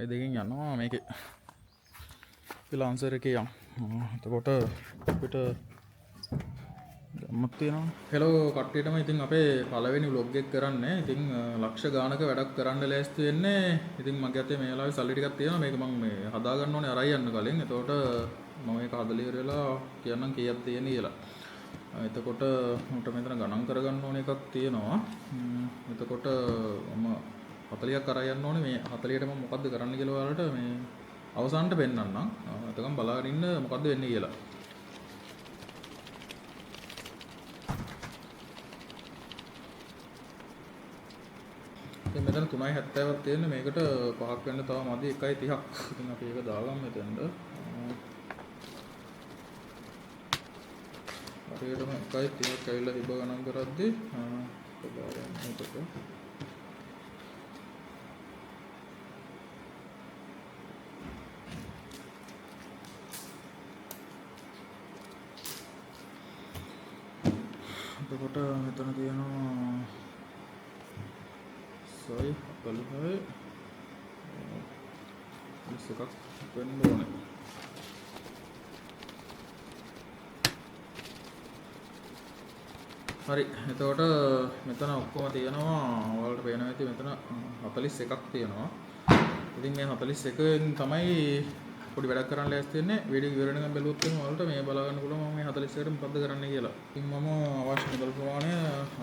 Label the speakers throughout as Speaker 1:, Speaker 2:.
Speaker 1: මේ දෙකෙන් යනවා මේකේ ලාන්සර් එකේ යම්. එතකොට අපිට ගම්මත් තියෙනවා. හෙලෝ කට්ටියටම ඉතින් අපේ පළවෙනි vlog එක කරන්නේ. ඉතින් ලක්ෂ ගානක වැඩක් කරන්න ලෑස්ති වෙන්නේ. ඉතින් මගේ අතේ මේ වෙලාවේ සල්ලි ටිකක් තියෙනවා. මේක මම මේ හදා ගන්න ඕනේ අරයි යන්න කලින්. එතකොට මම මේක හදලා ඉවර වෙලා කියන්නම් කීයක් තියෙන කියලා. එතකොට මට මෙතන ගණන් කරගන්න ඕන එකක් තියෙනවා. එතකොට මම 40ක් අරයි යන්න ඕනේ. මේ 40ට මම මොකද්ද කරන්න කියලා ඔයාලට මේ අවසානට පෙන්නන්නම්. එතකම් බලාගෙන ඉන්න මොකද්ද වෙන්නේ කියලා. ඉතින් මෙතන 3.70ක් තියෙන්නේ. මේකට 5ක් වෙන්න තව මදි 1.30ක්. ඉතින් අපි ඒක දාගමු මෙතනට. හරියටම 1.30ක් ඇවිල්ලා හිබ ගණන් කරද්දී එතකොට මෙතන තියෙනවා සයි 46 එකක් වෙන්න ඕනේ. හරි. එතකොට මෙතන ඔක්කොම තියෙනවා. ඔයාලට පේනවා ඇති මෙතන 41ක් තියෙනවා. ඉතින් මේ 41න් තමයි පොඩි වැඩක් කරන්න ලෑස්ති වෙන්නේ. වීඩියෝ ඉවර වෙනකම් බැලුවොත් එහෙනම් ඔයාලට මේ බලා ගන්න පුළුවන් මම මේ 41ට මොකද්ද කරන්න කියලා. ඉතින් මම අවශ්‍ය මුදල් ප්‍රමාණය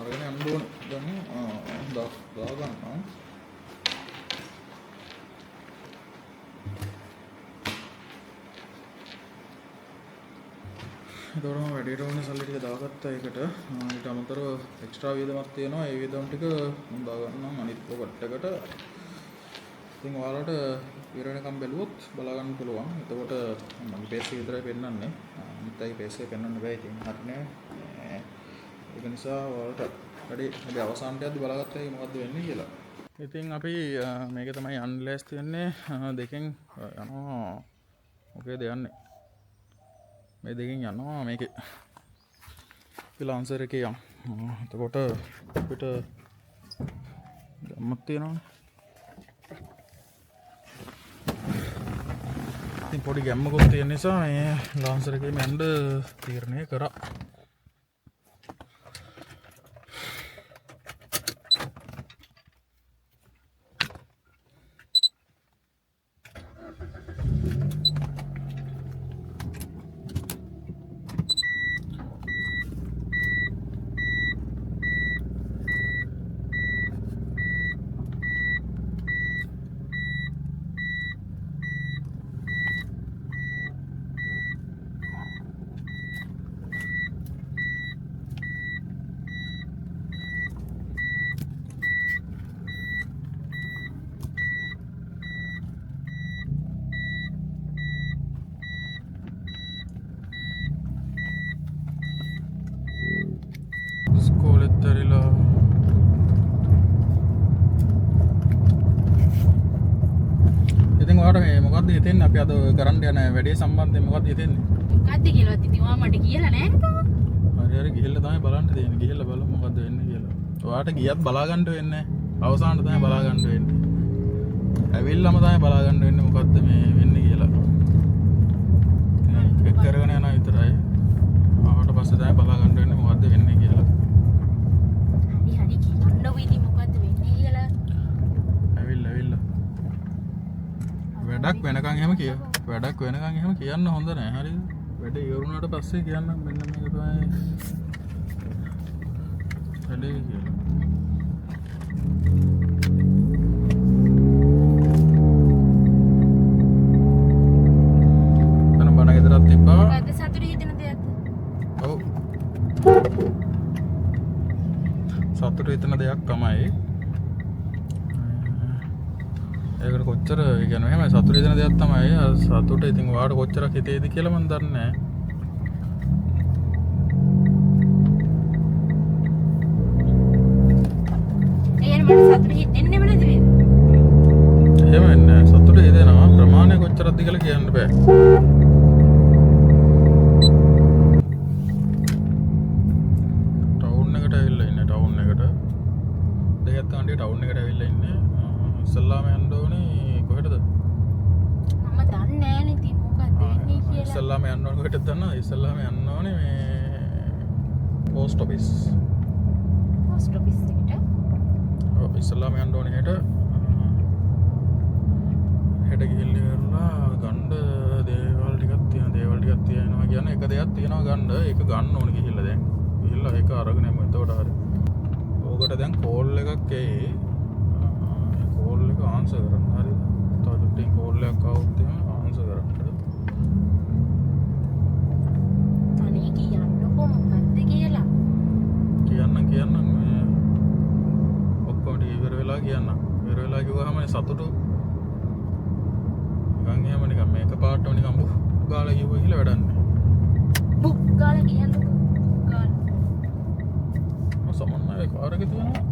Speaker 1: අරගෙන යන්න ඕනේ. දැන් දා ගන්නවා. එතකොට මම වැඩේට ඕනේ සල්ලි ටික දාගත්තා ඒකට. ඊට අමතරව එක්ස්ට්‍රා වියදමක් තියෙනවා. ඒ වියදම් ටික මම දා ගන්නම් අනිත් පොකට් එකට. ඉතින් ඔයාලට ඉවර වෙනකම් බැලුවොත් බලා ගන්න පුළුවන්. එතකොට මගේ පේස් එක විතරයි පෙන්නන්නේ. අනිත් පේස් එක පෙන්වන්න බෑ. ඉතින් හරිනේ. ඒක නිසා ඔයාලට වැඩි අවසානට යද්දි බලාගත්තා ඒක මොකද්ද වෙන්නේ කියලා. ඉතින් අපි මේක තමයි යන්න ලෑස්ති වෙන්නේ. දෙකෙන් යනවා. මොකේද යන්නේ? මේ දෙකෙන් යනවා මේකේ ලාන්සර් එකේ යම්. එතකොට අපිට ගම්මත් තියෙනවානේ. ඉතින් පොඩි ගැම්මකුත් තියෙන නිසා මේ ලාන්සර් එකේම යන්න තීරණය කරා. ඉතින් ඔයාලට මේ මොකද්ද හිතෙන්නේ අපි අද කරන්න යන වැඩේ සම්බන්ධයෙන් මොකද්ද හිතෙන්නේ?
Speaker 2: මොකද්ද කියලාවත් ඉතින් ඔයා මට කියලා නැහැ නේද?
Speaker 1: හරි ගිහිල්ලා තමයි බලන්න තියෙන්නේ. ගිහිල්ලා බලමු මොකද්ද වෙන්නේ කියලා. ඔයාලට ගියත් බලා ගන්න වෙන්නේ නැහැ. අවසානට තමයි බලා ගන්න වෙන්නේ. ඇවිල්ලාම තමයි බලා ගන්න වෙන්නේ මොකද්ද මේ වෙන්නේ කියලා. ඒක කරගෙන යනවා විතරයි. ආවට පස්සේ තමයි බලා ගන්න වෙන්නේ මොකද්ද වෙන්නේ කියලා.
Speaker 2: හරි කියන්නකො ඉතින් මොකද්ද වෙන්නේ කියලා.
Speaker 1: ඇවිල්ලා වැඩක් වෙනකන් එහෙම කියන්න හොඳ නැහැ. හරිද? වැඩ ඉවරුණාට පස්සේ කියන්න මෙන්න මේක තමයි වැඩේ කියලා. අන බණ ගෙදරක් තිබ්බා.
Speaker 2: මොකද්ද සතුටු හිතෙන දෙයක්ද?
Speaker 1: ඔව්. සතුටු හිතෙන දෙයක් තමයි. ඒකට කොච්චර කියන්නේ එහෙම සතුටු හිතෙන දෙයක් තමයි. සතුට ඉතින් ඔයාලට කොච්චරක් හිතේද කියලා මම දන්නේ නැහැ.
Speaker 2: එහෙනම් මට සතුටු හිතෙන්නේම නැති වේද?
Speaker 1: එහෙම වෙන්නේ සතුට හිතෙනවා. ප්‍රමාණය කොච්චරක්ද කියලා කියන්න බෑ. ටවුන් එකට ඇවිල්ලා ඉන්නේ. ටවුන් එකට. දෙයත් කණ්ඩිය ටවුන් එකට ඇවිල්ලා ඉන්නේ. ඉස්සල්ලාම යන්න ඕනේ කොහෙටද? ඉස්සල්ලාම යන්න ඕනේ කොහෙටද දන්නවද? ඉස්සල්ලාම යන්න ඕනේ මේ පෝස්ට් ඔෆිස්.
Speaker 2: පෝස්ට් ඔෆිස් එකට.
Speaker 1: ඔව් ඉස්සල්ලාම යන්න ඕනේ හෙට. හෙට ගිහිල්ලා ගන්න දේවල් ටිකක් තියෙනවා කියන්නේ එක දෙයක් තියෙනවා ගන්න. ඒක ගන්න ඕනේ ගිහිල්ලා දැන්. ගිහිල්ලා ඒක අරගෙන යමු. එතකොට හරි. ඕකට දැන් කෝල් එකක් එයි. කෝල් එක ආන්සර් කරන්න. හරිද? තව ටිකකින් කෝල් එකක් ආවොත් එහෙම ආන්සර් කරන්න.
Speaker 2: අනේ කියන්නකො මොකද්ද කියලා.
Speaker 1: කියන්න මේ ඔක්කොම ඉවර වෙලා කියන්න. ඉවර වෙලා කිව්වහම සතුටු නිකන් එහෙම නිකන් මේක පාටම නිකන් ගාලා කිව්වා කියලා වැඩක් නැහැ.
Speaker 2: බුක් ගාලා කියන්නකො. ගාලා.
Speaker 1: සමන්නය කාර් එකේ තියෙනවා.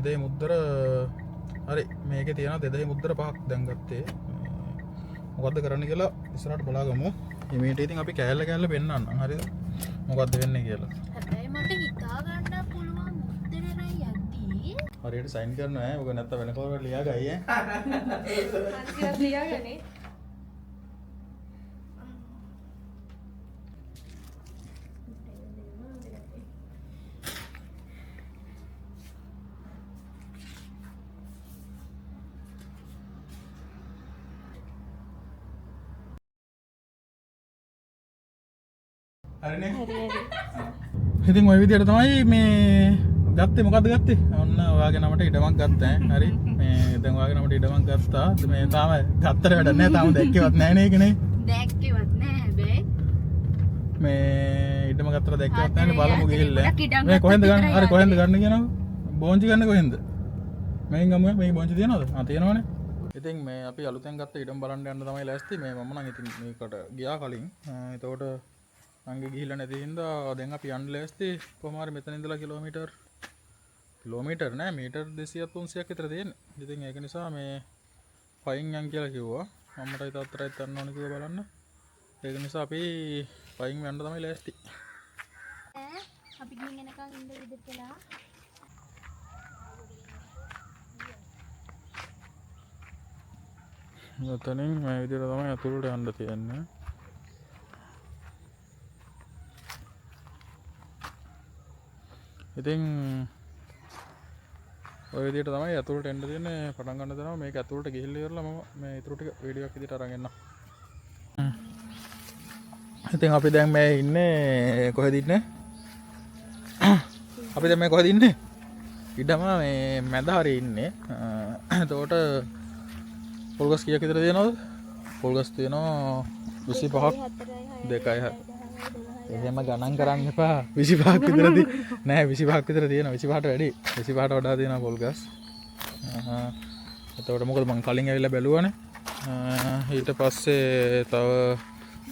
Speaker 1: දෙදේ මුද්දර හරි මේකේ තියෙනවා දෙදේ මුද්දර 5ක් දැන් ගත්තේ. මොකද්ද කරන්න කියලා ඉස්සරහට බලාගමු. මේට ඉතින් අපි කෑල්ල පෙන්නන්නම්. හරිද? මොකද්ද වෙන්නේ කියලා.
Speaker 2: හැබැයි මට හිතා ගන්න පුළුවන් මුද්දරේ යද්දී
Speaker 1: හරියට සයින් කරනවා ඈ. ඔක නැත්නම් වෙන කවුරුහරි ලියා ගයි ඈ.
Speaker 2: හරියට ලියාගන්නේ.
Speaker 1: හරිනේ.
Speaker 2: හරි හරි.
Speaker 1: ඉතින් ওই විදිහට තමයි මේ ගත්තේ. මොකද්ද ගත්තේ? ඔන්න ඔයාගේ නමට ඉඩමක් ගත්තා ඈ. හරි. මේ දැන් ඔයාගේ නමට ඉඩමක් ගත්තා. මේ තාම ගත්තට වැඩක් නැහැ. තාම දැක්කේවත් නැහැ නේ ඒකනේ.
Speaker 2: දැක්කේවත් නැහැ හැබැයි.
Speaker 1: මේ ඉඩම ගත්තට දැක්කේවත් නැහැ නේ. බලමු ගිහිල්ලා. මේ කොහෙන්ද ගන්න? හරි කොහෙන්ද ගන්න කියනවා? බෝංචි ගන්න කොහෙන්ද? මේන් ගමු. මේ බෝංචි තියනවද? ආ තියෙනවනේ. ඉතින් මේ අපි අලුතෙන් ගත්ත ඉඩම් බලන්න යන්න තමයි ලෑස්ති. මේ මම නම් ඉතින් මේකට ගියා කලින්. එතකොට අංගෙ ගිහිල්ලා නැති හින්දා දැන් අපි යන්න ලෑස්ති. කොහොම හරි මෙතන ඉඳලා කිලෝමීටර් නෑ මීටර් 200 300ක් විතර තියෙන්නේ. ඉතින් ඒක නිසා මේ පයින් යන් කියලා කිව්වා. මම්මටයි තාත්තටයි යන්න ඕන කියලා බලන්න. ඒක නිසා අපි පයින් යන්න තමයි ලෑස්ති.
Speaker 2: අපි ගිහින් එනකන් ඉඳ විදිහට කියලා.
Speaker 1: මෙතනින් මේ විදිහට තමයි අතුලට යන්න තියෙන්නේ. ඉතින් ඔය විදිහට තමයි ඇතුළට එන්න තියෙන්නේ. පටන් ගන්න දෙනවා. මේක ඇතුළට ගිහිල්ලා ඉවරලා මම මේ ඊටු ටික වීඩියෝ එකක් විදිහට අරන් එන්නම්. ඉතින් අපි දැන් මේ ඉන්නේ කොහෙද ඉන්නේ? අපි දැන් මේ කොහෙද ඉන්නේ? ඉඩම මේ මැද හරිය ඉන්නේ. එතකොට පොල්ගස් කීයක් විතර තියෙනවද? පොල්ගස් තියෙනවා 25ක් 2යි. එහෙම ගණන් කරන්න එපා. 25ක් විතරදී නෑ 25ක් විතර තියෙනවා. 25ට වැඩි. 25ට වඩා තියෙනවා පොල්ගස්. එතකොට මොකද මං කලින් ඇවිල්ලා බැලුවානේ. ඊට පස්සේ තව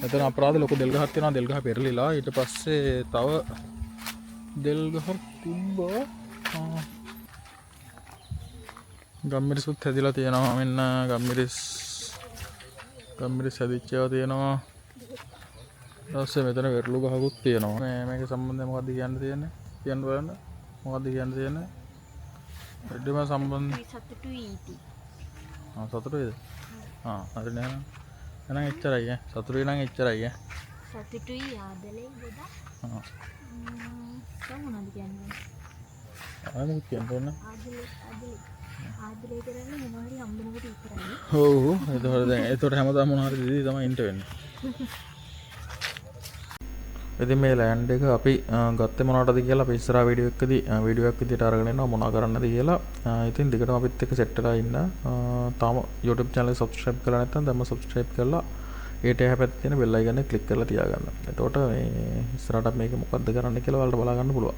Speaker 1: එතන අපරාධ ලොකු දෙල් ගහක් තියෙනවා. දෙල් ගහ පෙරලිලා. ඊට පස්සේ තව දෙල් ගහක් තිබ්බා. ගම්මිරිසුත් හැදිලා තියෙනවා. මෙන්න ගම්මිරිස් හැදිච්ච ඒවා තියෙනවා. ඊපස්සේ මෙතන වෙරළු ගහකුත් තියෙනවා. මේක සම්බන්ධයෙන් මොකද්ද කියන්න තියෙන්නේ? කියන්න බලන්න. මොකද්ද කියන්න තියෙන්නේ? ඉඩම සම්බන්ධ
Speaker 2: සතුටුයි ඉති.
Speaker 1: සතුටුයිද? හරි නේද? එහෙනම් එච්චරයි ඈ. සතුටුයි නම් එච්චරයි ඈ.
Speaker 2: සතුටුයි ආදලේ ගොඩක්. කොහොමද කියන්නේ?
Speaker 1: මොකක්ද කියන්නේ?
Speaker 2: ආදලේ කරන්නේ මොනවා හරි හම්බෙනකොට විතරයි.
Speaker 1: ඔව්. ඒතකොට හැමදාම මොනවා හරි දෙදී තමයි ඉන්ට වෙන්නේ. ඉතින් මේ ලෑන්ඩ් එක අපි ගත්තේ මොනවටද කියලා අපි ඉස්සරහා වීඩියෝ එකක් විදිහට අරගෙන එනවා මොනවා කරන්නද කියලා. ඉතින් දිගටම අපිත් එක්ක සෙට් වෙලා ඉන්න. තාම YouTube channel එක subscribe කරලා නැත්නම් දැන්ම subscribe කරලා ඒට එහා පැත්තේ තියෙන bell icon එක click කරලා තියාගන්න. එතකොට මේ ඉස්සරහට මේක මොකද්ද කරන්න කියලා ඔයාලට බලා ගන්න පුළුවන්.